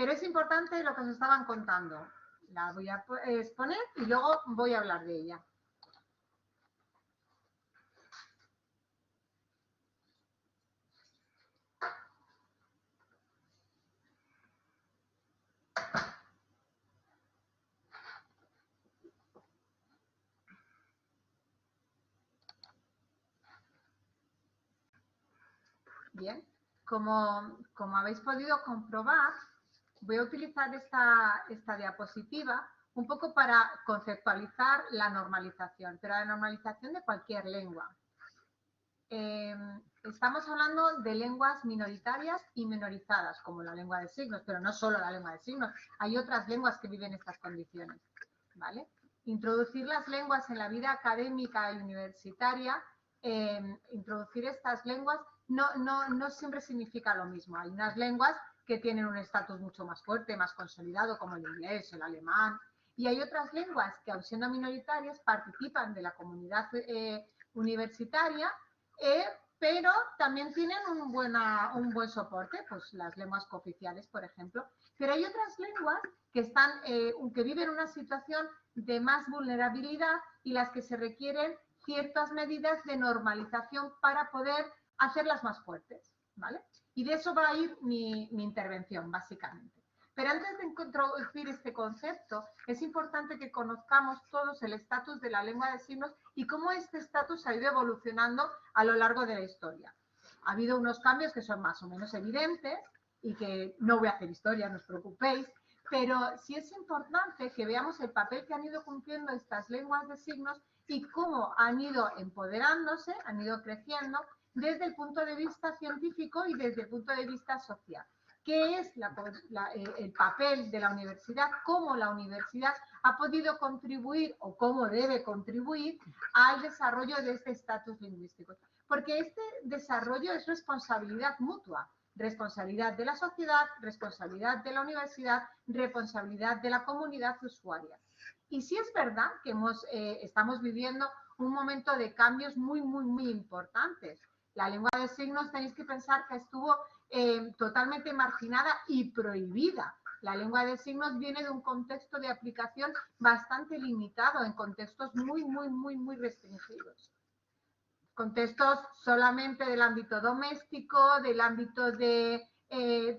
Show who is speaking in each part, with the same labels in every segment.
Speaker 1: Pero es importante lo que os estaban contando. La voy a exponer y luego voy a hablar de ella. Bien, como habéis podido comprobar, voy a utilizar esta diapositiva un poco para conceptualizar la normalización, pero la normalización de cualquier lengua. Estamos hablando de lenguas minoritarias y minorizadas, como la lengua de signos, pero no solo la lengua de signos, hay otras lenguas que viven estas condiciones, ¿vale? Introducir las lenguas en la vida académica y universitaria, introducir estas lenguas no siempre significa lo mismo. Hay unas lenguas que tienen un estatus mucho más fuerte, más consolidado, como el inglés, el alemán, y hay otras lenguas que, aun siendo minoritarias, participan de la comunidad universitaria, pero también tienen un buen soporte, pues las lenguas cooficiales, por ejemplo. Pero hay otras lenguas que viven una situación de más vulnerabilidad y las que se requieren ciertas medidas de normalización para poder hacerlas más fuertes, ¿vale? Y de eso va a ir mi intervención, básicamente. Pero antes de introducir este concepto, es importante que conozcamos todos el estatus de la lengua de signos y cómo este estatus ha ido evolucionando a lo largo de la historia. Ha habido unos cambios que son más o menos evidentes y que no voy a hacer historia, no os preocupéis, pero sí es importante que veamos el papel que han ido cumpliendo estas lenguas de signos y cómo han ido empoderándose, han ido creciendo desde el punto de vista científico y desde el punto de vista social. ¿Qué es el papel de la universidad? ¿Cómo la universidad ha podido contribuir o cómo debe contribuir al desarrollo de este estatus lingüístico? Porque este desarrollo es responsabilidad mutua. Responsabilidad de la sociedad, responsabilidad de la universidad, responsabilidad de la comunidad usuaria. Y sí es verdad que estamos viviendo un momento de cambios muy, muy, muy importantes. La lengua de signos tenéis que pensar que estuvo totalmente marginada y prohibida. La lengua de signos viene de un contexto de aplicación bastante limitado, en contextos muy, muy, muy, muy restringidos. Contextos solamente del ámbito doméstico, del ámbito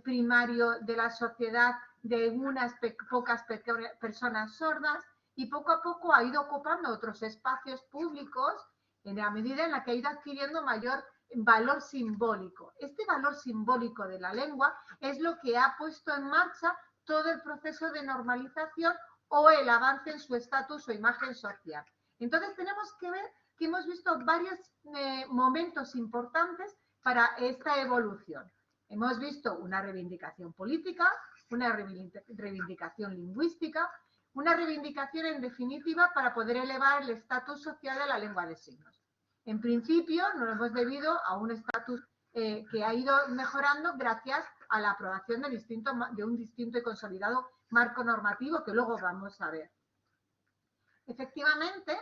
Speaker 1: primario de la sociedad, de unas pocas personas sordas, y poco a poco ha ido ocupando otros espacios públicos en la medida en la que ha ido adquiriendo mayor valor simbólico. Este valor simbólico de la lengua es lo que ha puesto en marcha todo el proceso de normalización o el avance en su estatus o imagen social. Entonces tenemos que ver que hemos visto varios momentos importantes para esta evolución. Hemos visto una reivindicación política, una reivindicación lingüística, una reivindicación en definitiva para poder elevar el estatus social de la lengua de signos. En principio, nos lo hemos debido a un estatus que ha ido mejorando gracias a la aprobación de un distinto y consolidado marco normativo que luego vamos a ver. Efectivamente,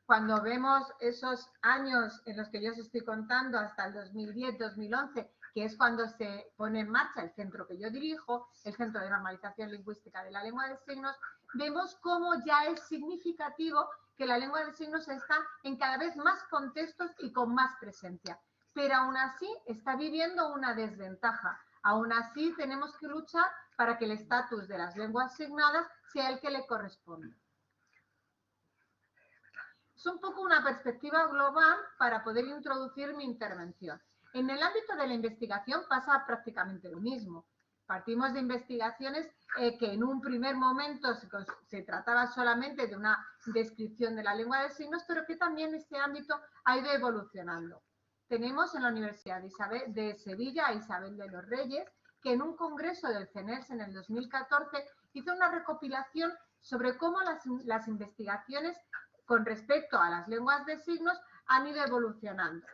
Speaker 1: cuando vemos esos años en los que yo os estoy contando, hasta el 2010-2011, que es cuando se pone en marcha el centro que yo dirijo, el Centro de Normalización Lingüística de la Lengua de Signos, vemos cómo ya es significativo que la lengua de signos está en cada vez más contextos y con más presencia. Pero aún así está viviendo una desventaja. Aún así tenemos que luchar para que el estatus de las lenguas asignadas sea el que le corresponde. Es un poco una perspectiva global para poder introducir mi intervención. En el ámbito de la investigación pasa prácticamente lo mismo. Partimos de investigaciones que en un primer momento se trataba solamente de una descripción de la lengua de signos, pero que también este ámbito ha ido evolucionando. Tenemos en la Universidad de Sevilla a Isabel de los Reyes, que en un congreso del CENERS en el 2014 hizo una recopilación sobre cómo las investigaciones con respecto a las lenguas de signos han ido evolucionando.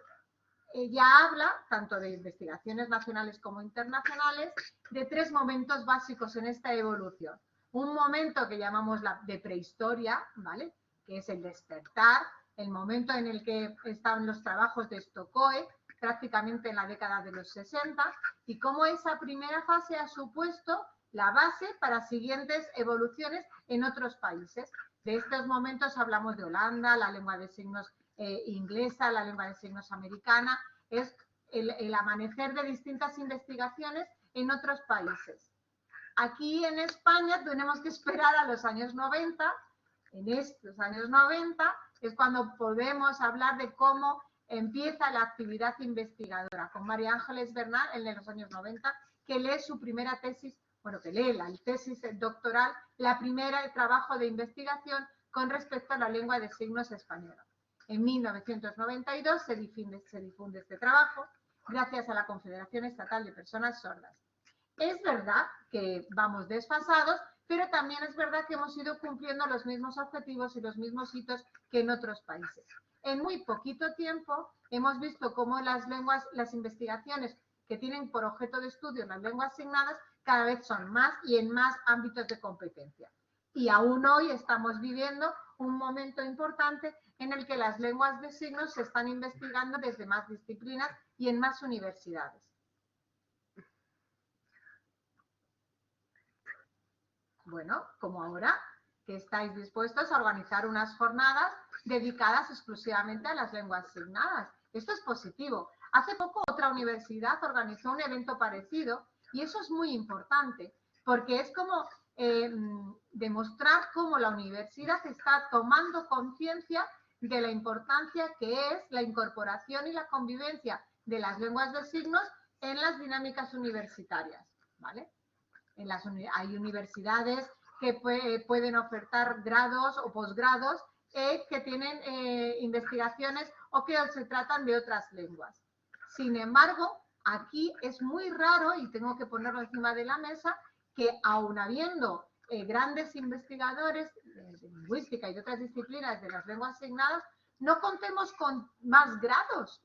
Speaker 1: Ella habla, tanto de investigaciones nacionales como internacionales, de tres momentos básicos en esta evolución. Un momento que llamamos de prehistoria, ¿vale?, que es el despertar, el momento en el que estaban los trabajos de Stokoe, prácticamente en la década de los 60, y cómo esa primera fase ha supuesto la base para siguientes evoluciones en otros países. De estos momentos hablamos de Holanda, la lengua de signos inglesa, la lengua de signos americana, es el amanecer de distintas investigaciones en otros países. Aquí en España tenemos que esperar a los años 90, en estos años 90 es cuando podemos hablar de cómo empieza la actividad investigadora, con María Ángeles Bernal en los años 90, que lee su primera tesis, bueno, que lee la tesis doctoral, la primera trabajo de investigación con respecto a la lengua de signos española. En 1992 se difunde este trabajo gracias a la Confederación Estatal de Personas Sordas. Es verdad que vamos desfasados, pero también es verdad que hemos ido cumpliendo los mismos objetivos y los mismos hitos que en otros países. En muy poquito tiempo hemos visto cómo las investigaciones que tienen por objeto de estudio las lenguas asignadas cada vez son más y en más ámbitos de competencia. Y aún hoy estamos viviendo un momento importante en el que las lenguas de signos se están investigando desde más disciplinas y en más universidades. Bueno, como ahora que estáis dispuestos a organizar unas jornadas dedicadas exclusivamente a las lenguas asignadas. Esto es positivo. Hace poco otra universidad organizó un evento parecido y eso es muy importante porque es como demostrar cómo la universidad está tomando conciencia de la importancia que es la incorporación y la convivencia de las lenguas de signos en las dinámicas universitarias, ¿vale? Hay universidades que pueden ofertar grados o posgrados que tienen investigaciones o que se tratan de otras lenguas. Sin embargo, aquí es muy raro, y tengo que ponerlo encima de la mesa, que aun habiendo grandes investigadores de lingüística y de otras disciplinas de las lenguas asignadas, no contemos con más grados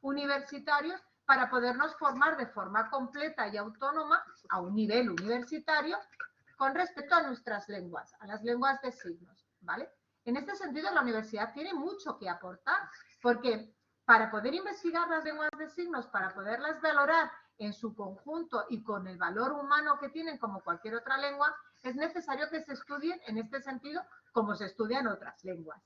Speaker 1: universitarios para podernos formar de forma completa y autónoma a un nivel universitario con respecto a nuestras lenguas, a las lenguas de signos, ¿vale? En este sentido, la universidad tiene mucho que aportar, porque para poder investigar las lenguas de signos, para poderlas valorar en su conjunto y con el valor humano que tienen como cualquier otra lengua, es necesario que se estudien en este sentido como se estudian otras lenguas.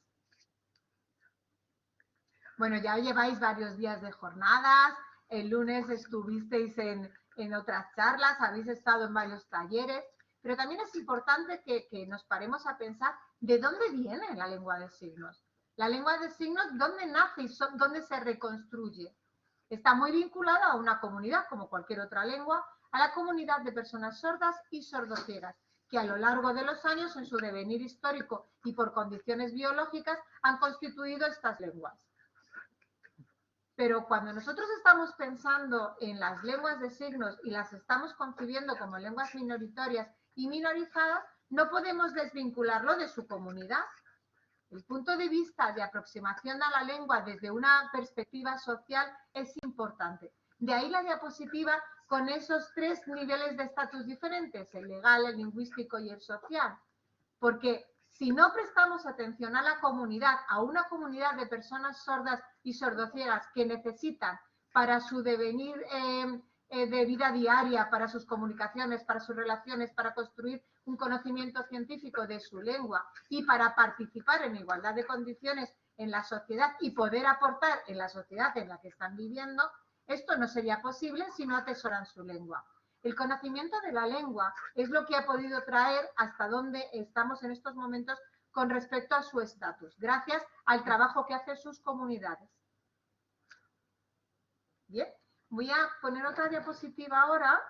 Speaker 1: Bueno, ya lleváis varios días de jornadas, el lunes estuvisteis en otras charlas, habéis estado en varios talleres, pero también es importante que nos paremos a pensar de dónde viene la lengua de signos. La lengua de signos, ¿dónde nace y dónde se reconstruye? Está muy vinculada a una comunidad, como cualquier otra lengua, a la comunidad de personas sordas y sordociegas, que a lo largo de los años, en su devenir histórico y por condiciones biológicas, han constituido estas lenguas. Pero cuando nosotros estamos pensando en las lenguas de signos y las estamos concibiendo como lenguas minoritarias y minorizadas, no podemos desvincularlo de su comunidad. El punto de vista de aproximación a la lengua desde una perspectiva social es importante. De ahí la diapositiva con esos 3 niveles de estatus diferentes, el legal, el lingüístico y el social. Porque si no prestamos atención a la comunidad, a una comunidad de personas sordas y sordociegas que necesitan para su devenir de vida diaria, para sus comunicaciones, para sus relaciones, para construir un conocimiento científico de su lengua y para participar en igualdad de condiciones en la sociedad y poder aportar en la sociedad en la que están viviendo, esto no sería posible si no atesoran su lengua. El conocimiento de la lengua es lo que ha podido traer hasta donde estamos en estos momentos con respecto a su estatus, gracias al trabajo que hacen sus comunidades. Bien, voy a poner otra diapositiva ahora.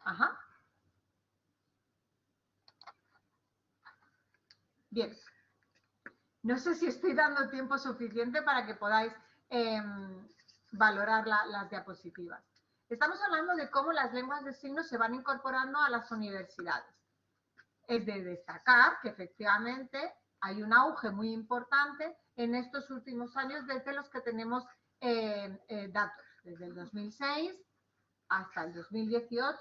Speaker 1: Ajá. Bien. No sé si estoy dando tiempo suficiente para que podáis valorar las diapositivas. Estamos hablando de cómo las lenguas de signos se van incorporando a las universidades. Es de destacar que efectivamente hay un auge muy importante en estos últimos años desde los que tenemos datos, desde el 2006 hasta el 2018,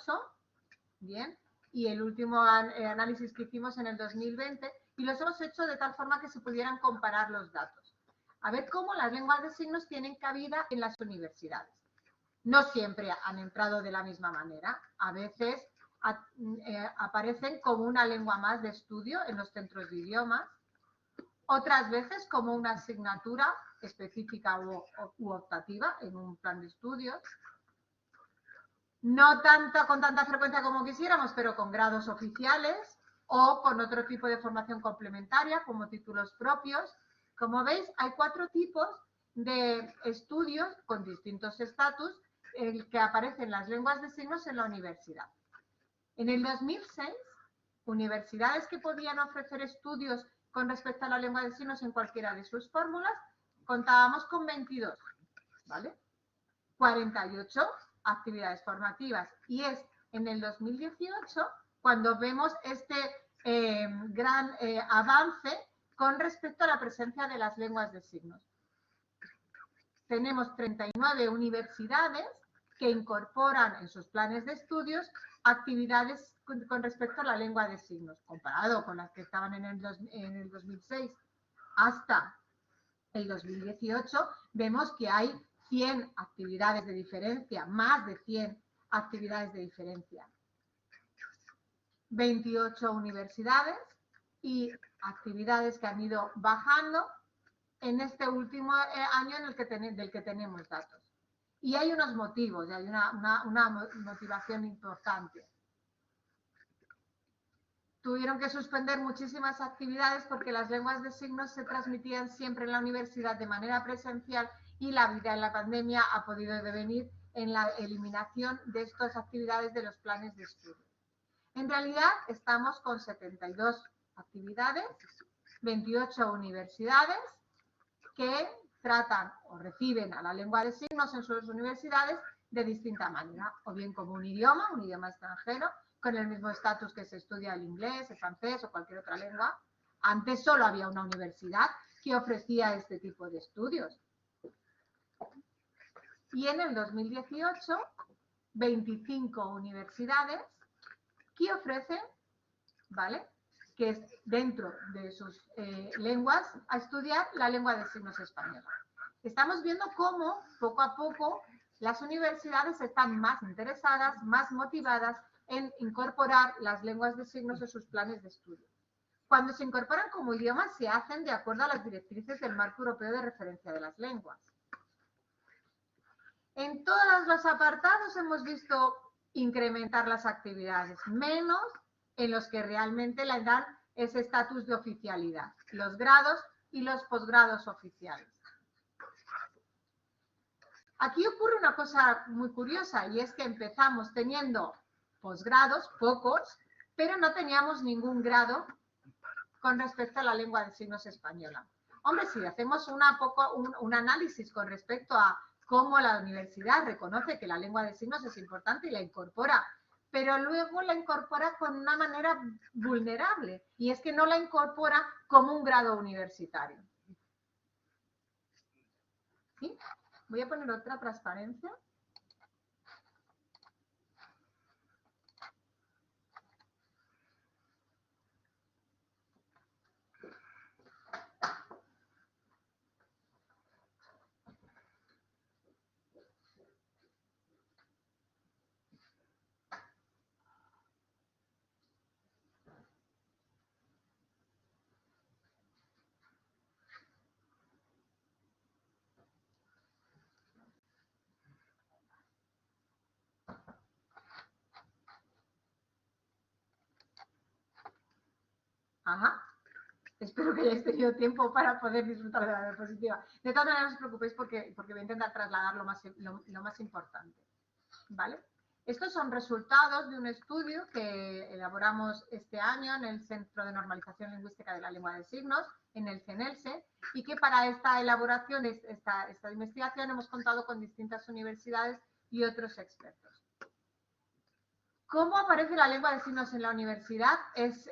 Speaker 1: bien, y el último análisis que hicimos en el 2020, y los hemos hecho de tal forma que se pudieran comparar los datos. A ver cómo las lenguas de signos tienen cabida en las universidades. No siempre han entrado de la misma manera. A veces aparecen como una lengua más de estudio en los centros de idiomas, otras veces como una asignatura específica u optativa en un plan de estudios. No con tanta frecuencia como quisiéramos, pero con grados oficiales o con otro tipo de formación complementaria como títulos propios. Como veis, hay 4 tipos de estudios con distintos estatus que aparecen las lenguas de signos en la universidad. En el 2006, universidades que podían ofrecer estudios con respecto a la lengua de signos en cualquiera de sus fórmulas, contábamos con 22, ¿vale? 48 actividades formativas, y es en el 2018 cuando vemos este gran avance con respecto a la presencia de las lenguas de signos. Tenemos 39 universidades que incorporan en sus planes de estudios actividades con respecto a la lengua de signos, comparado con las que estaban en el 2006 hasta el 2018, vemos que hay 100 actividades de diferencia, más de 100 actividades de diferencia. 28 universidades y actividades que han ido bajando en este último año del que tenemos datos. Y hay unos motivos, y hay una motivación importante. Tuvieron que suspender muchísimas actividades porque las lenguas de signos se transmitían siempre en la universidad de manera presencial, y la vida en la pandemia ha podido devenir en la eliminación de estas actividades de los planes de estudio. En realidad estamos con 72 actividades, 28 universidades que tratan o reciben a la lengua de signos en sus universidades de distinta manera, o bien como un idioma extranjero, con el mismo estatus que se estudia el inglés, el francés o cualquier otra lengua. Antes solo había una universidad que ofrecía este tipo de estudios. Y en el 2018, 25 universidades que ofrecen, ¿vale?, que es dentro de sus lenguas, a estudiar la lengua de signos española. Estamos viendo cómo, poco a poco, las universidades están más interesadas, más motivadas en incorporar las lenguas de signos en sus planes de estudio. Cuando se incorporan como idiomas, se hacen de acuerdo a las directrices del Marco Europeo de Referencia de las Lenguas. En todos los apartados hemos visto incrementar las actividades, menos en los que realmente le dan ese estatus de oficialidad, los grados y los posgrados oficiales. Aquí ocurre una cosa muy curiosa, y es que empezamos teniendo posgrados, pocos, pero no teníamos ningún grado con respecto a la lengua de signos española. Hombre, si hacemos un análisis con respecto a cómo la universidad reconoce que la lengua de signos es importante y la incorpora, pero luego la incorpora con una manera vulnerable, y es que no la incorpora como un grado universitario. ¿Sí? Voy a poner otra transparencia. Ajá. Espero que hayáis tenido tiempo para poder disfrutar de la diapositiva. De todas maneras, no os preocupéis porque voy a intentar trasladar lo más importante. ¿Vale? Estos son resultados de un estudio que elaboramos este año en el Centro de Normalización Lingüística de la Lengua de Signos, en el CENELSE, y que para esta elaboración, esta investigación, hemos contado con distintas universidades y otros expertos. ¿Cómo aparece la lengua de signos en la universidad? Es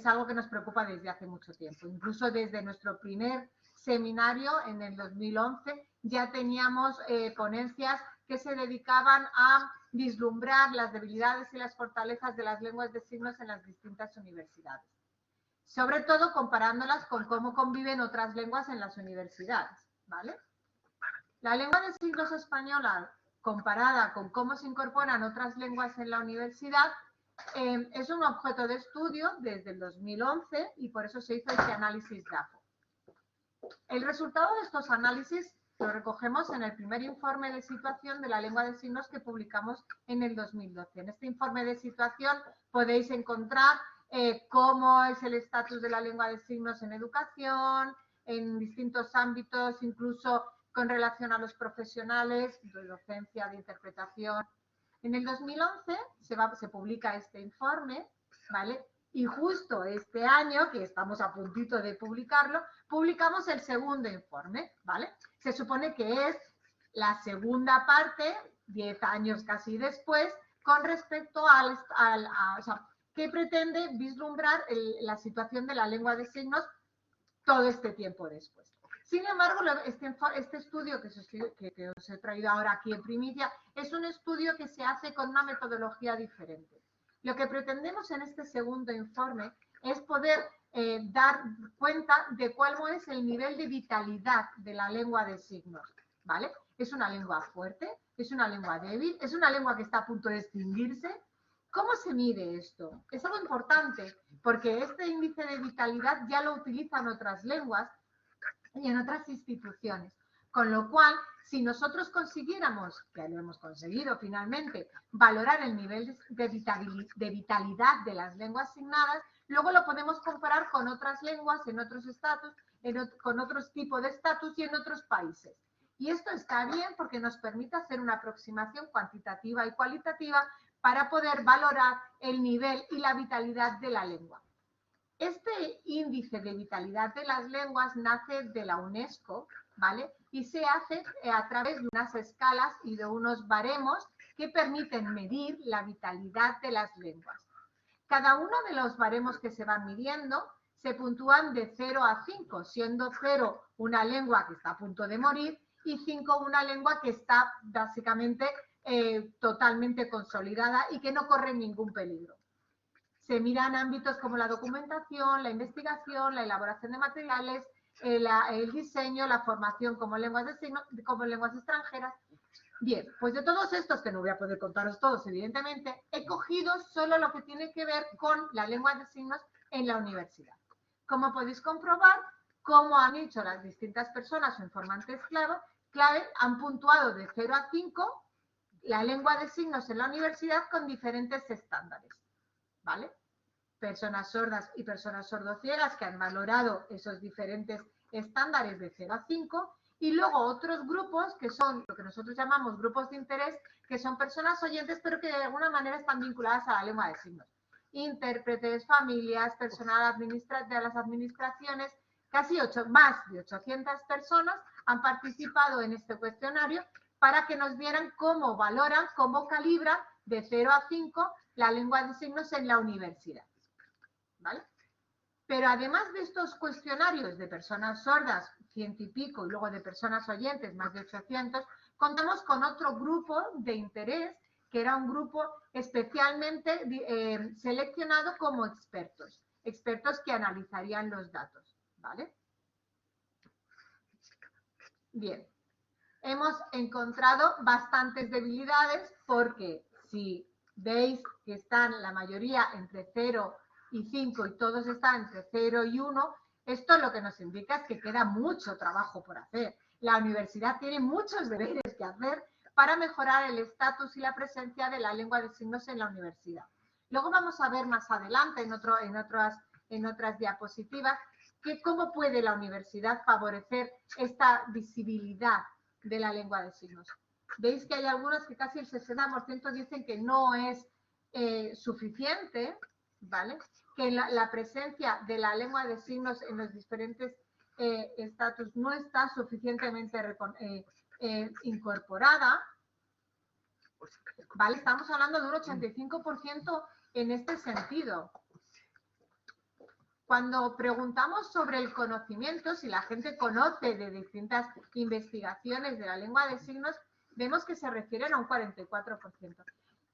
Speaker 1: algo que nos preocupa desde hace mucho tiempo. Incluso desde nuestro primer seminario en el 2011 ya teníamos ponencias que se dedicaban a vislumbrar las debilidades y las fortalezas de las lenguas de signos en las distintas universidades. Sobre todo comparándolas con cómo conviven otras lenguas en las universidades, ¿vale? La lengua de signos española, comparada con cómo se incorporan otras lenguas en la universidad, es un objeto de estudio desde el 2011 y por eso se hizo este análisis DAFO. El resultado de estos análisis lo recogemos en el primer informe de situación de la lengua de signos que publicamos en el 2012. En este informe de situación podéis encontrar cómo es el estatus de la lengua de signos en educación, en distintos ámbitos, incluso con relación a los profesionales de docencia, de interpretación. En el 2011 se publica este informe, ¿vale? Y justo este año, que estamos a puntito de publicarlo, publicamos el segundo informe, ¿vale? Se supone que es la segunda parte, 10 años casi después, con respecto o sea, que pretende vislumbrar la situación de la lengua de signos todo este tiempo después. Sin embargo, este estudio que os he traído ahora aquí en primicia es un estudio que se hace con una metodología diferente. Lo que pretendemos en este segundo informe es poder dar cuenta de cuál es el nivel de vitalidad de la lengua de signos, ¿vale? ¿Es una lengua fuerte? ¿Es una lengua débil? ¿Es una lengua que está a punto de extinguirse? ¿Cómo se mide esto? Es algo importante porque este índice de vitalidad ya lo utilizan otras lenguas y en otras instituciones. Con lo cual, si nosotros consiguiéramos, que lo hemos conseguido finalmente, valorar el nivel de vitalidad de las lenguas asignadas, luego lo podemos comparar con otras lenguas, en otros estatus, con otros tipos de estatus y en otros países. Y esto está bien porque nos permite hacer una aproximación cuantitativa y cualitativa para poder valorar el nivel y la vitalidad de la lengua. Este índice de vitalidad de las lenguas nace de la UNESCO, ¿vale? Y se hace a través de unas escalas y de unos baremos que permiten medir la vitalidad de las lenguas. Cada uno de los baremos que se van midiendo se puntúan de 0 a 5, siendo 0 una lengua que está a punto de morir y 5 una lengua que está básicamente totalmente consolidada y que no corre ningún peligro. Se miran ámbitos como la documentación, la investigación, la elaboración de materiales, el diseño, la formación como lenguas de signos, como lenguas extranjeras. Bien, pues de todos estos, que no voy a poder contaros todos, evidentemente, he cogido solo lo que tiene que ver con la lengua de signos en la universidad. Como podéis comprobar, como han hecho las distintas personas o informantes clave han puntuado de 0 a 5 la lengua de signos en la universidad con diferentes estándares, ¿vale? Personas sordas y personas sordociegas que han valorado esos diferentes estándares de 0 a 5 y luego otros grupos que son lo que nosotros llamamos grupos de interés, que son personas oyentes pero que de alguna manera están vinculadas a la lengua de signos. Intérpretes, familias, personal de las administraciones, casi más de 800 personas han participado en este cuestionario para que nos vieran cómo valoran, cómo calibran de 0 a 5 la lengua de signos en la universidad. ¿Vale? Pero además de estos cuestionarios de personas sordas, 100 y pico, y luego de personas oyentes, más de 800, contamos con otro grupo de interés, que era un grupo especialmente seleccionado como expertos que analizarían los datos, ¿vale? Bien, hemos encontrado bastantes debilidades porque si veis que están la mayoría entre 0 y 5 y todos están entre 0 y 1, esto lo que nos indica es que queda mucho trabajo por hacer. La universidad tiene muchos deberes que hacer para mejorar el estatus y la presencia de la lengua de signos en la universidad. Luego vamos a ver más adelante en otras diapositivas que cómo puede la universidad favorecer esta visibilidad de la lengua de signos. Veis que hay algunos que casi el 60% dicen que no es suficiente, ¿vale? Que la presencia de la lengua de signos en los diferentes estatus no está suficientemente incorporada, ¿vale? Estamos hablando de un 85% en este sentido. Cuando preguntamos sobre el conocimiento, si la gente conoce de distintas investigaciones de la lengua de signos, vemos que se refieren a un 44%.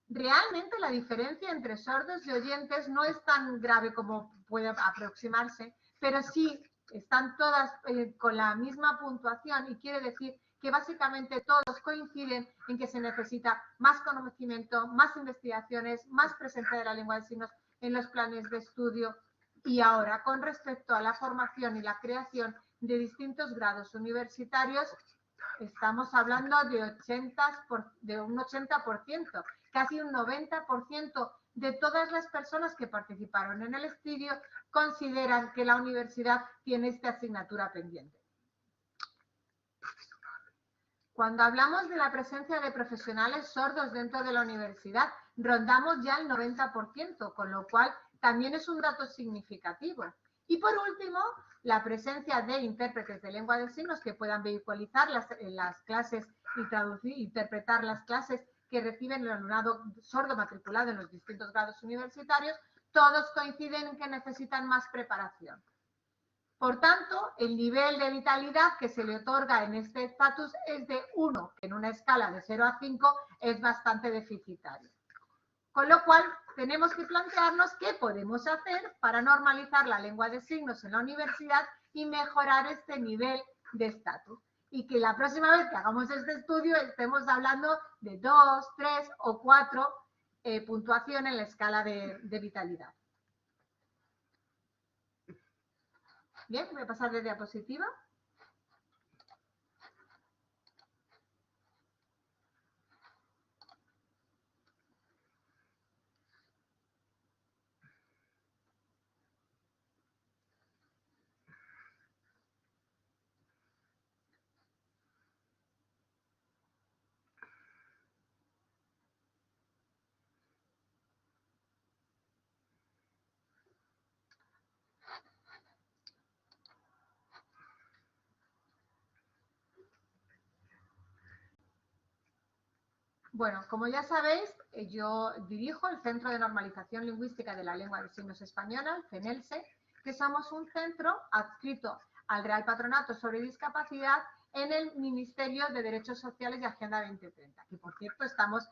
Speaker 1: Realmente la diferencia entre sordos y oyentes no es tan grave como puede aproximarse, pero sí están todas con la misma puntuación y quiere decir que básicamente todos coinciden en que se necesita más conocimiento, más investigaciones, más presencia de la lengua de signos en los planes de estudio. Y ahora, con respecto a la formación y la creación de distintos grados universitarios, estamos hablando de un 80%, casi un 90% de todas las personas que participaron en el estudio consideran que la universidad tiene esta asignatura pendiente. Cuando hablamos de la presencia de profesionales sordos dentro de la universidad, rondamos ya el 90%, con lo cual también es un dato significativo. Y por último, la presencia de intérpretes de lengua de signos que puedan vehiculizar las clases y traducir, interpretar las clases que reciben el alumnado sordo matriculado en los distintos grados universitarios, todos coinciden en que necesitan más preparación. Por tanto, el nivel de vitalidad que se le otorga en este estatus es de 1, que en una escala de 0 a 5 es bastante deficitario. Con lo cual, tenemos que plantearnos qué podemos hacer para normalizar la lengua de signos en la universidad y mejorar este nivel de estatus. Y que la próxima vez que hagamos este estudio estemos hablando de 2, 3 o 4 puntuación en la escala de vitalidad. Bien, voy a pasar de diapositiva. Bueno, como ya sabéis, yo dirijo el Centro de Normalización Lingüística de la Lengua de Signos Española, el CENELSE, que somos un centro adscrito al Real Patronato sobre Discapacidad en el Ministerio de Derechos Sociales y Agenda 2030, que por cierto estamos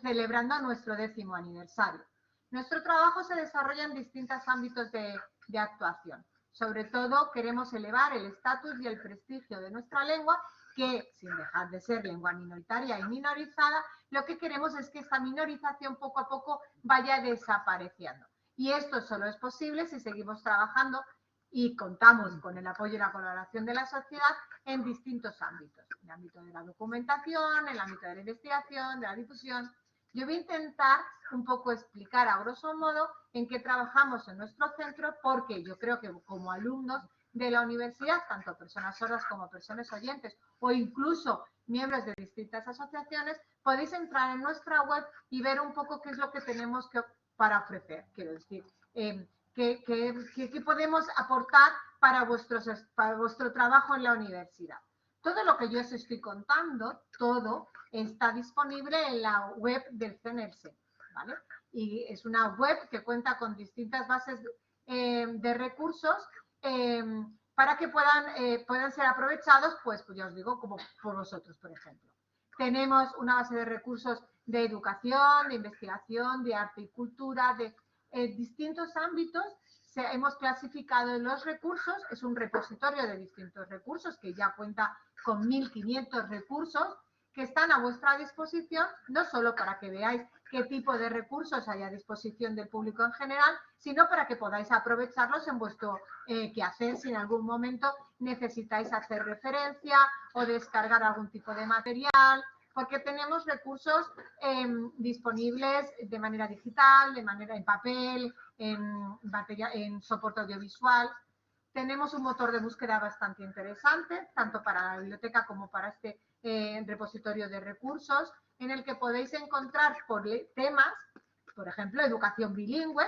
Speaker 1: celebrando nuestro 10º aniversario. Nuestro trabajo se desarrolla en distintos ámbitos de actuación. Sobre todo queremos elevar el estatus y el prestigio de nuestra lengua, que, sin dejar de ser lengua minoritaria y minorizada, lo que queremos es que esta minorización poco a poco vaya desapareciendo. Y esto solo es posible si seguimos trabajando y contamos con el apoyo y la colaboración de la sociedad en distintos ámbitos. En el ámbito de la documentación, en el ámbito de la investigación, de la difusión. Yo voy a intentar un poco explicar a grosso modo en qué trabajamos en nuestro centro, porque yo creo que como alumnos de la universidad, tanto personas sordas como personas oyentes o incluso miembros de distintas asociaciones, podéis entrar en nuestra web y ver un poco qué es lo que tenemos para ofrecer. Quiero decir, qué podemos aportar para vuestro trabajo en la universidad. Todo lo que yo os estoy contando, todo está disponible en la web del CENELSE, ¿vale? Y es una web que cuenta con distintas bases de recursos para que puedan ser aprovechados, pues ya os digo, como por vosotros, por ejemplo. Tenemos una base de recursos de educación, de investigación, de arte y cultura, de distintos ámbitos. Hemos clasificado los recursos, es un repositorio de distintos recursos que ya cuenta con 1.500 recursos que están a vuestra disposición, no solo para que veáis qué tipo de recursos hay a disposición del público en general, sino para que podáis aprovecharlos en vuestro quehacer si en algún momento necesitáis hacer referencia o descargar algún tipo de material, porque tenemos recursos disponibles de manera digital, de manera en papel, en soporte audiovisual. Tenemos un motor de búsqueda bastante interesante, tanto para la biblioteca como para este repositorio de recursos, en el que podéis encontrar por temas, por ejemplo, educación bilingüe.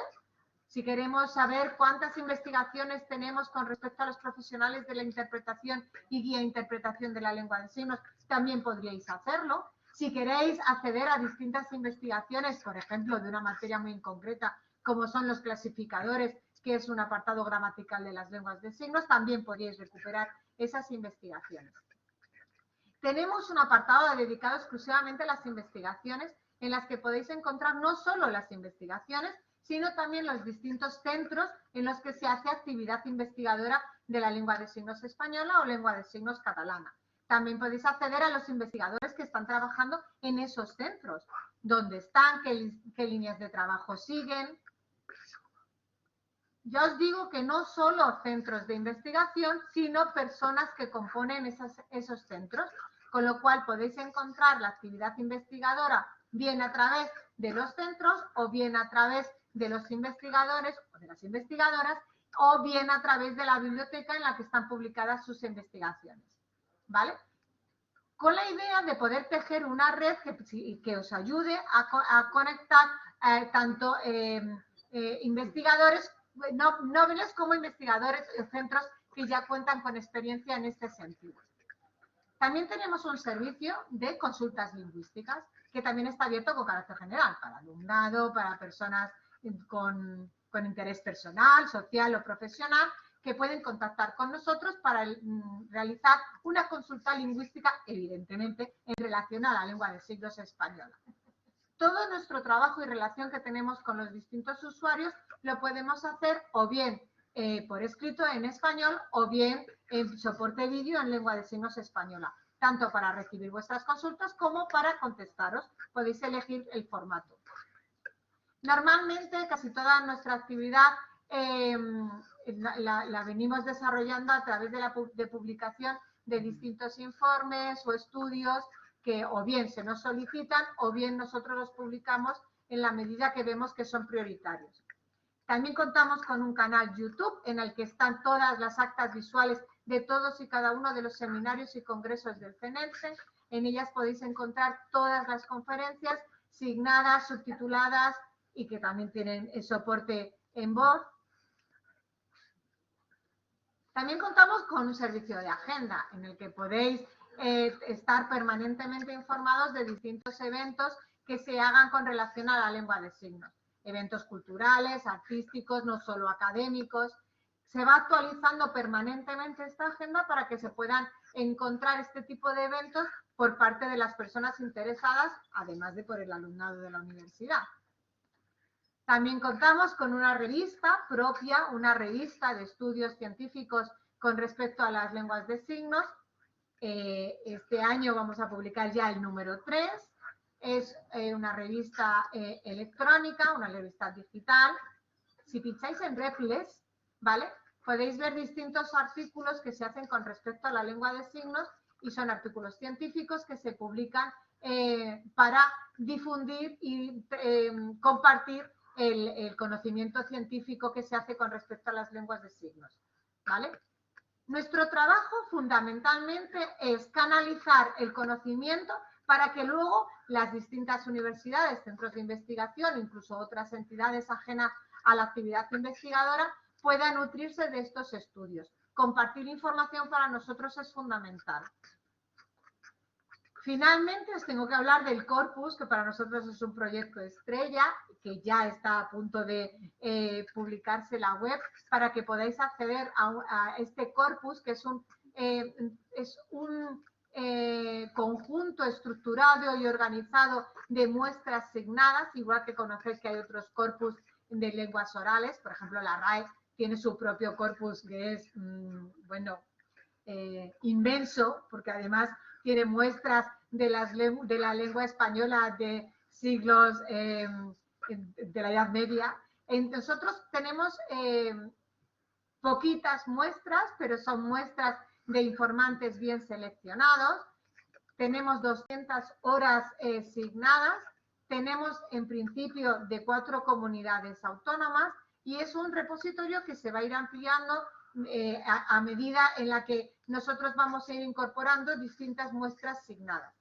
Speaker 1: Si queremos saber cuántas investigaciones tenemos con respecto a los profesionales de la interpretación y guía e interpretación de la lengua de signos, también podríais hacerlo. Si queréis acceder a distintas investigaciones, por ejemplo, de una materia muy concreta, como son los clasificadores, que es un apartado gramatical de las lenguas de signos, también podéis recuperar esas investigaciones. Tenemos un apartado dedicado exclusivamente a las investigaciones, en las que podéis encontrar no solo las investigaciones, sino también los distintos centros en los que se hace actividad investigadora de la lengua de signos española o lengua de signos catalana. También podéis acceder a los investigadores que están trabajando en esos centros, dónde están, qué líneas de trabajo siguen. Ya os digo que no solo centros de investigación, sino personas que componen esos centros, con lo cual podéis encontrar la actividad investigadora bien a través de los centros o bien a través de los investigadores o de las investigadoras o bien a través de la biblioteca en la que están publicadas sus investigaciones, ¿vale? Con la idea de poder tejer una red que os ayude a conectar tanto investigadores nobles como investigadores en centros que ya cuentan con experiencia en este sentido. También tenemos un servicio de consultas lingüísticas que también está abierto con carácter general, para alumnado, para personas con interés personal, social o profesional, que pueden contactar con nosotros para realizar una consulta lingüística, evidentemente, en relación a la lengua de signos española. Todo nuestro trabajo y relación que tenemos con los distintos usuarios lo podemos hacer o bien por escrito en español o bien en soporte vídeo en lengua de signos española, tanto para recibir vuestras consultas como para contestaros. Podéis elegir el formato. Normalmente casi toda nuestra actividad la venimos desarrollando a través de publicación de distintos informes o estudios que o bien se nos solicitan o bien nosotros los publicamos en la medida que vemos que son prioritarios. También contamos con un canal YouTube en el que están todas las actas visuales de todos y cada uno de los seminarios y congresos del CENELSE. En ellas podéis encontrar todas las conferencias signadas, subtituladas y que también tienen el soporte en voz. También contamos con un servicio de agenda en el que podéis estar permanentemente informados de distintos eventos que se hagan con relación a la lengua de signos. Eventos culturales, artísticos, no solo académicos. Se va actualizando permanentemente esta agenda para que se puedan encontrar este tipo de eventos por parte de las personas interesadas, además de por el alumnado de la universidad. También contamos con una revista propia, una revista de estudios científicos con respecto a las lenguas de signos. Este año vamos a publicar ya el número 3. Es una revista electrónica, una revista digital. Si pincháis en Repless, ¿vale? Podéis ver distintos artículos que se hacen con respecto a la lengua de signos y son artículos científicos que se publican para difundir y compartir el conocimiento científico que se hace con respecto a las lenguas de signos, ¿vale? Nuestro trabajo fundamentalmente es canalizar el conocimiento para que luego las distintas universidades, centros de investigación, incluso otras entidades ajenas a la actividad investigadora, puedan nutrirse de estos estudios. Compartir información para nosotros es fundamental. Finalmente, os tengo que hablar del corpus, que para nosotros es un proyecto estrella, que ya está a punto de publicarse en la web, para que podáis acceder a este corpus, que es un conjunto estructurado y organizado de muestras signadas, igual que conocéis que hay otros corpus de lenguas orales. Por ejemplo, la RAE tiene su propio corpus que es, inmenso, porque además tiene muestras de la lengua española de siglos de la Edad Media. Nosotros tenemos poquitas muestras, pero son muestras de informantes bien seleccionados. Tenemos 200 horas signadas. Tenemos en principio de 4 comunidades autónomas y es un repositorio que se va a ir ampliando a medida en la que nosotros vamos a ir incorporando distintas muestras signadas.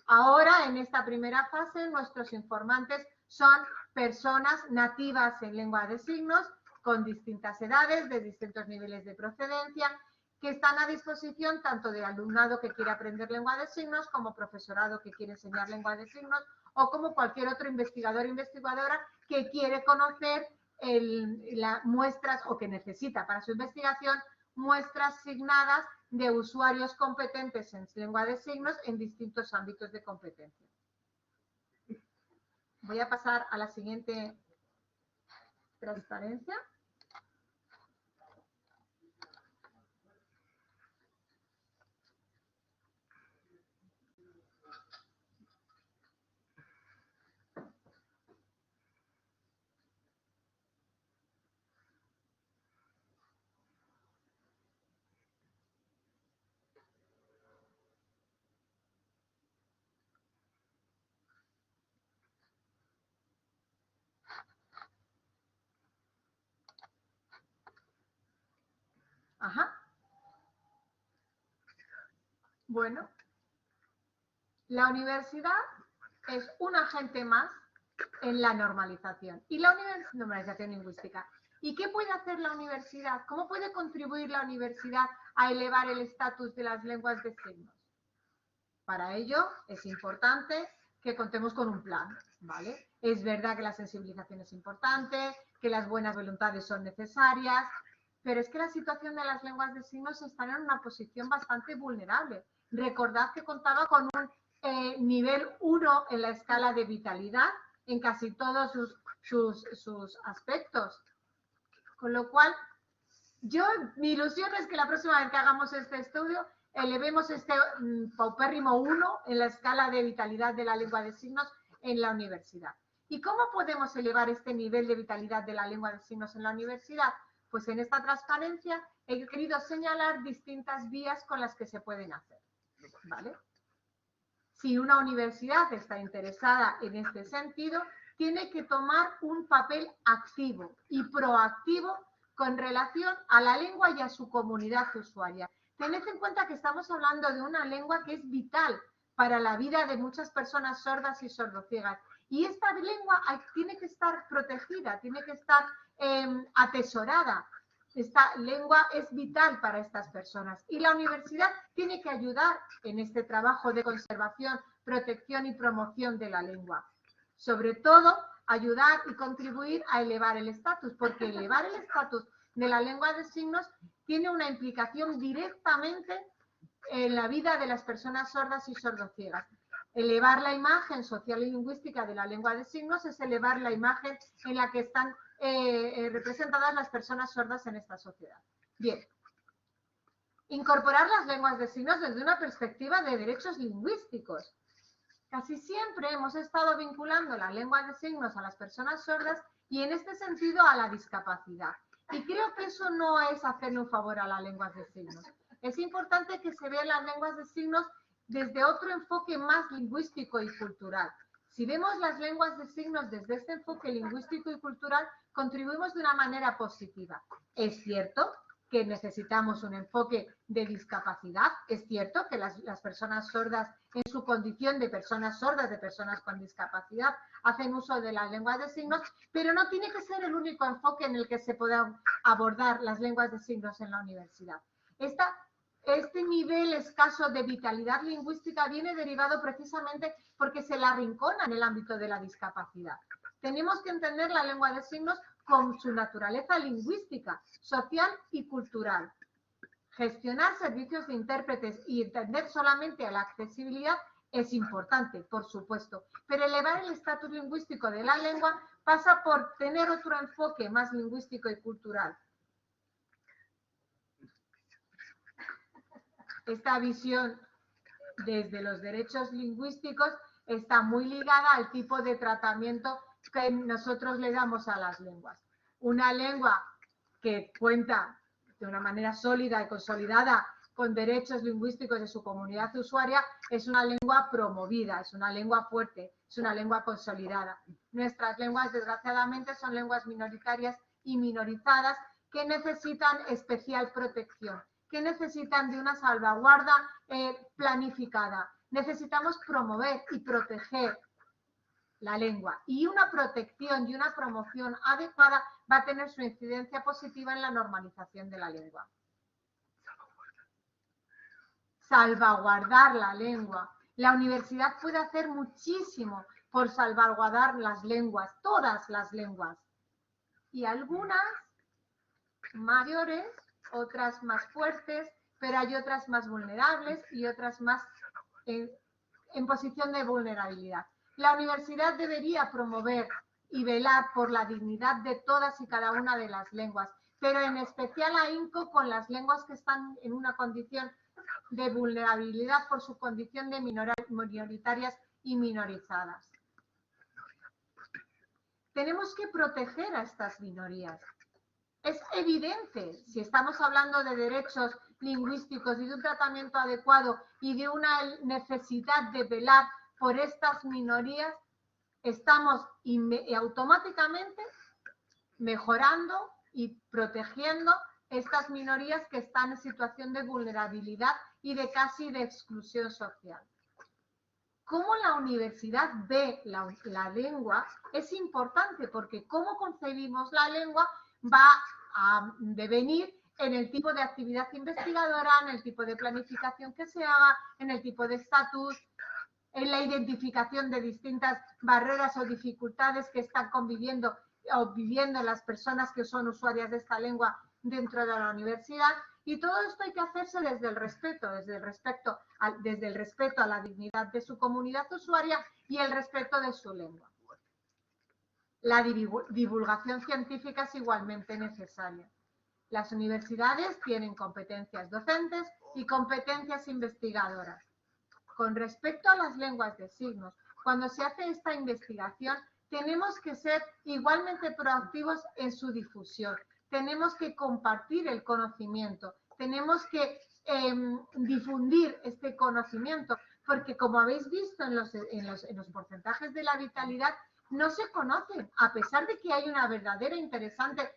Speaker 1: Ahora, en esta primera fase, nuestros informantes son personas nativas en lengua de signos, con distintas edades, de distintos niveles de procedencia, que están a disposición tanto de alumnado que quiere aprender lengua de signos como profesorado que quiere enseñar lengua de signos o como cualquier otro investigador o investigadora que quiere conocer las muestras o que necesita para su investigación muestras asignadas de usuarios competentes en lengua de signos en distintos ámbitos de competencia. Voy a pasar a la siguiente transparencia. Ajá. Bueno, la universidad es un agente más en la normalización y la normalización lingüística. ¿Y qué puede hacer la universidad? ¿Cómo puede contribuir la universidad a elevar el estatus de las lenguas de signos? Para ello es importante que contemos con un plan, ¿vale? Es verdad que la sensibilización es importante, que las buenas voluntades son necesarias, pero es que la situación de las lenguas de signos está en una posición bastante vulnerable. Recordad que contaba con un nivel 1 en la escala de vitalidad en casi todos sus aspectos. Con lo cual, mi ilusión es que la próxima vez que hagamos este estudio, elevemos este paupérrimo 1 en la escala de vitalidad de la lengua de signos en la universidad. ¿Y cómo podemos elevar este nivel de vitalidad de la lengua de signos en la universidad? Pues en esta transparencia he querido señalar distintas vías con las que se pueden hacer, ¿vale? Si una universidad está interesada en este sentido, tiene que tomar un papel activo y proactivo con relación a la lengua y a su comunidad usuaria. Tened en cuenta que estamos hablando de una lengua que es vital para la vida de muchas personas sordas y sordociegas. Y esta lengua tiene que estar protegida, tiene que estar atesorada. Esta lengua es vital para estas personas y la universidad tiene que ayudar en este trabajo de conservación, protección y promoción de la lengua. Sobre todo, ayudar y contribuir a elevar el estatus, porque elevar el estatus de la lengua de signos tiene una implicación directamente en la vida de las personas sordas y sordociegas. Elevar la imagen social y lingüística de la lengua de signos es elevar la imagen en la que están representadas las personas sordas en esta sociedad. Bien. Incorporar las lenguas de signos desde una perspectiva de derechos lingüísticos. Casi siempre hemos estado vinculando la lengua de signos a las personas sordas y en este sentido a la discapacidad. Y creo que eso no es hacerle un favor a las lenguas de signos. Es importante que se vean las lenguas de signos desde otro enfoque más lingüístico y cultural. Si vemos las lenguas de signos desde este enfoque lingüístico y cultural, contribuimos de una manera positiva. Es cierto que necesitamos un enfoque de discapacidad. Es cierto que las personas sordas, en su condición de personas sordas, de personas con discapacidad, hacen uso de las lenguas de signos, pero no tiene que ser el único enfoque en el que se puedan abordar las lenguas de signos en la universidad. Este nivel escaso de vitalidad lingüística viene derivado precisamente porque se la arrincona en el ámbito de la discapacidad. Tenemos que entender la lengua de signos con su naturaleza lingüística, social y cultural. Gestionar servicios de intérpretes y entender solamente a la accesibilidad es importante, por supuesto, pero elevar el estatus lingüístico de la lengua pasa por tener otro enfoque más lingüístico y cultural. Esta visión desde los derechos lingüísticos está muy ligada al tipo de tratamiento que nosotros le damos a las lenguas. Una lengua que cuenta de una manera sólida y consolidada con derechos lingüísticos de su comunidad usuaria es una lengua promovida, es una lengua fuerte, es una lengua consolidada. Nuestras lenguas, desgraciadamente, son lenguas minoritarias y minorizadas que necesitan especial protección, que necesitan de una salvaguarda planificada. Necesitamos promover y proteger la lengua y una protección y una promoción adecuada va a tener su incidencia positiva en la normalización de la lengua. salvaguardar la lengua. La universidad puede hacer muchísimo por salvaguardar las lenguas, todas las lenguas. Y algunas mayores, otras más fuertes, pero hay otras más vulnerables y otras más en posición de vulnerabilidad. La universidad debería promover y velar por la dignidad de todas y cada una de las lenguas, pero en especial ahínco con las lenguas que están en una condición de vulnerabilidad por su condición de minoritarias y minorizadas. Tenemos que proteger a estas minorías. Es evidente, si estamos hablando de derechos lingüísticos y de un tratamiento adecuado y de una necesidad de velar por estas minorías, estamos automáticamente mejorando y protegiendo estas minorías que están en situación de vulnerabilidad y de casi de exclusión social. Cómo la universidad ve la lengua es importante, porque cómo concebimos la lengua va a devenir en el tipo de actividad investigadora, en el tipo de planificación que se haga, en el tipo de estatus, en la identificación de distintas barreras o dificultades que están conviviendo o viviendo las personas que son usuarias de esta lengua dentro de la universidad. Y todo esto hay que hacerse desde el respeto, desde el respeto a la dignidad de su comunidad usuaria y el respeto de su lengua. La divulgación científica es igualmente necesaria. Las universidades tienen competencias docentes y competencias investigadoras. Con respecto a las lenguas de signos, cuando se hace esta investigación, tenemos que ser igualmente proactivos en su difusión. Tenemos que compartir el conocimiento, tenemos que difundir este conocimiento, porque como habéis visto en los porcentajes de la vitalidad, no se conocen, a pesar de que hay una verdadera interesante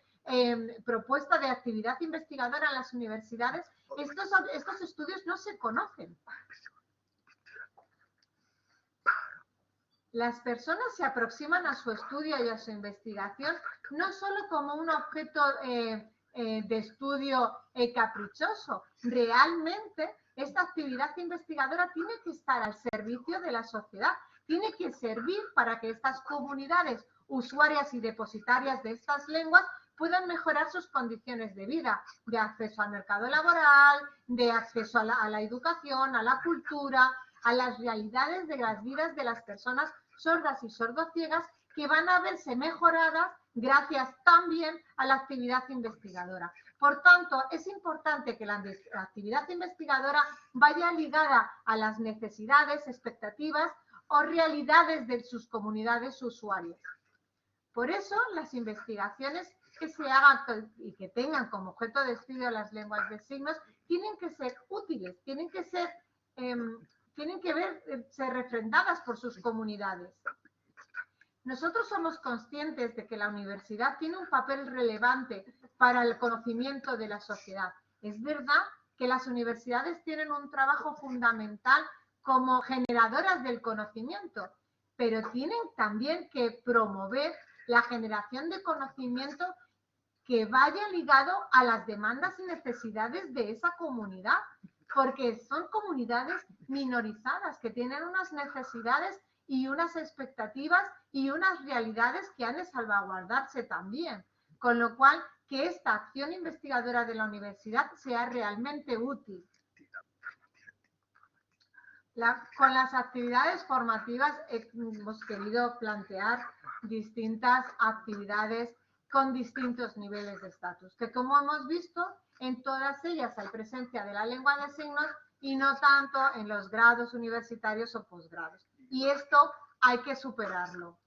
Speaker 1: propuesta de actividad investigadora en las universidades, estos estudios no se conocen. Las personas se aproximan a su estudio y a su investigación no solo como un objeto de estudio caprichoso. Realmente esta actividad investigadora tiene que estar al servicio de la sociedad, tiene que servir para que estas comunidades usuarias y depositarias de estas lenguas puedan mejorar sus condiciones de vida, de acceso al mercado laboral, de acceso a la educación, a la cultura, a las realidades de las vidas de las personas sordas y sordociegas, que van a verse mejoradas gracias también a la actividad investigadora. Por tanto, es importante que la actividad investigadora vaya ligada a las necesidades, expectativas o realidades de sus comunidades usuarias. Por eso, las investigaciones que se hagan y que tengan como objeto de estudio las lenguas de signos tienen que ser útiles, tienen que verse refrendadas por sus comunidades. Nosotros somos conscientes de que la universidad tiene un papel relevante para el conocimiento de la sociedad. Es verdad que las universidades tienen un trabajo fundamental como generadoras del conocimiento, pero tienen también que promover la generación de conocimiento que vaya ligado a las demandas y necesidades de esa comunidad, porque son comunidades minorizadas que tienen unas necesidades y unas expectativas y unas realidades que han de salvaguardarse también. Con lo cual, que esta acción investigadora de la universidad sea realmente útil. Con las actividades formativas hemos querido plantear distintas actividades con distintos niveles de estatus, que como hemos visto, en todas ellas hay presencia de la lengua de signos y no tanto en los grados universitarios o posgrados. Y esto hay que superarlo.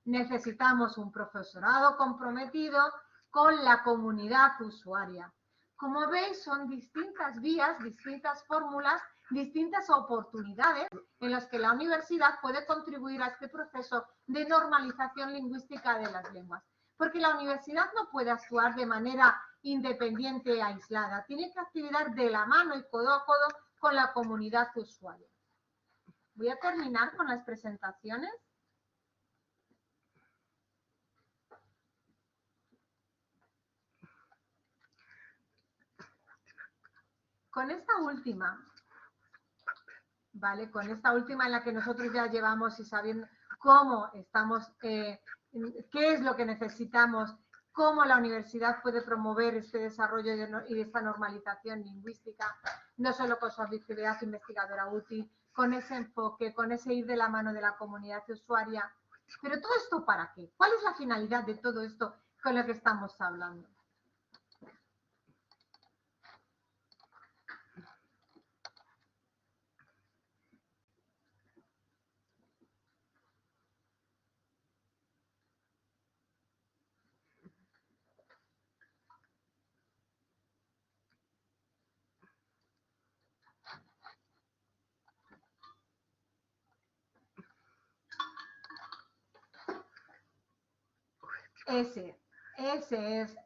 Speaker 1: Necesitamos un profesorado comprometido con la comunidad usuaria. Como veis, son distintas vías, distintas fórmulas, distintas oportunidades en las que la universidad puede contribuir a este proceso de normalización lingüística de las lenguas. Porque la universidad no puede actuar de manera independiente e aislada, tiene que actuar de la mano y codo a codo con la comunidad usuaria. Voy a terminar con las presentaciones. Con esta última, ¿vale? Con esta última en la que nosotros ya llevamos y sabiendo cómo estamos, qué es lo que necesitamos, cómo la universidad puede promover este desarrollo y esta normalización lingüística, no solo con su actividad investigadora útil, con ese enfoque, con ese ir de la mano de la comunidad usuaria. Pero ¿todo esto para qué? ¿Cuál es la finalidad de todo esto con lo que estamos hablando?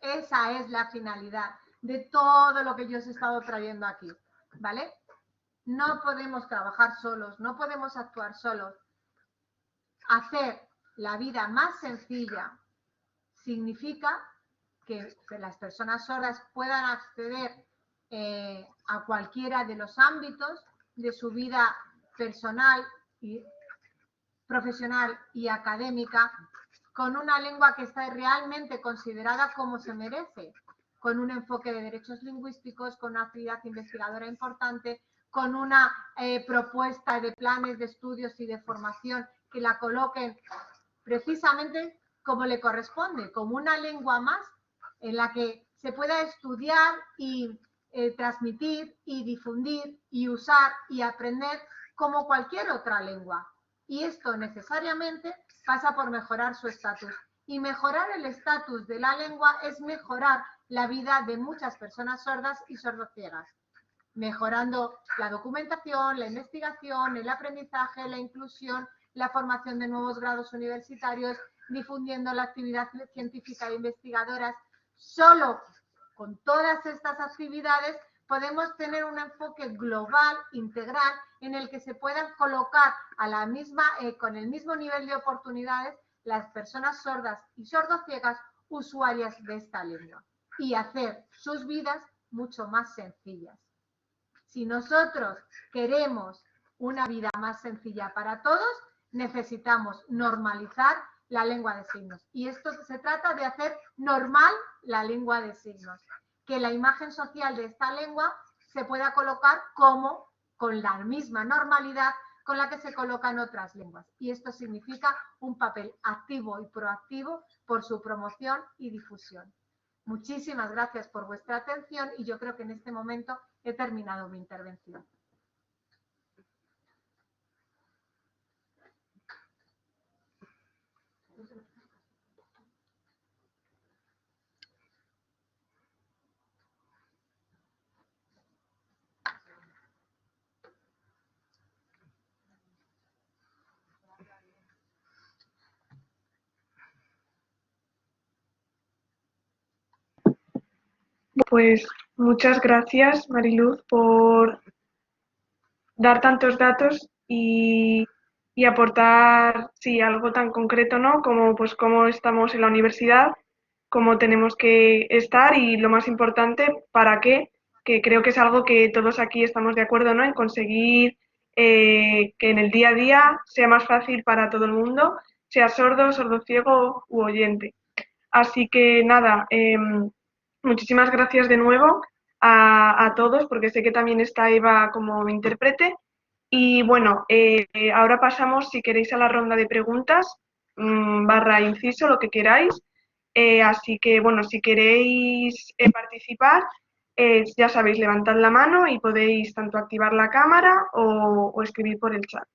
Speaker 1: Esa es la finalidad de todo lo que yo os he estado trayendo aquí, ¿vale? No podemos trabajar solos, no podemos actuar solos. Hacer la vida más sencilla significa que las personas sordas puedan acceder a cualquiera de los ámbitos de su vida personal y profesional y académica con una lengua que está realmente considerada como se merece, con un enfoque de derechos lingüísticos, con una actividad investigadora importante, con una propuesta de planes de estudios y de formación que la coloquen precisamente como le corresponde, como una lengua más en la que se pueda estudiar y transmitir y difundir y usar y aprender como cualquier otra lengua. Y esto necesariamente pasa por mejorar su estatus. Y mejorar el estatus de la lengua es mejorar la vida de muchas personas sordas y sordociegas, mejorando la documentación, la investigación, el aprendizaje, la inclusión, la formación de nuevos grados universitarios, difundiendo la actividad científica e investigadoras. Solo con todas estas actividades podemos tener un enfoque global, integral, en el que se puedan colocar a la misma, con el mismo nivel de oportunidades las personas sordas y sordociegas usuarias de esta lengua y hacer sus vidas mucho más sencillas. Si nosotros queremos una vida más sencilla para todos, necesitamos normalizar la lengua de signos. Y esto se trata de hacer normal la lengua de signos. Que la imagen social de esta lengua se pueda colocar como con la misma normalidad con la que se colocan otras lenguas. Y esto significa un papel activo y proactivo por su promoción y difusión. Muchísimas gracias por vuestra atención y yo creo que en este momento he terminado mi intervención.
Speaker 2: Pues muchas gracias, Mariluz, por dar tantos datos y aportar, sí, algo tan concreto, ¿no? Como pues cómo estamos en la universidad, cómo tenemos que estar y lo más importante, para qué, que creo que es algo que todos aquí estamos de acuerdo, ¿no? En conseguir que en el día a día sea más fácil para todo el mundo, sea sordo, sordociego u oyente. Así que nada, muchísimas gracias de nuevo a todos, porque sé que también está Eva como intérprete. Y bueno, ahora pasamos, si queréis, a la ronda de preguntas, barra inciso, lo que queráis. Así que bueno, si queréis participar, ya sabéis, levantad la mano y podéis tanto activar la cámara o escribir por el chat.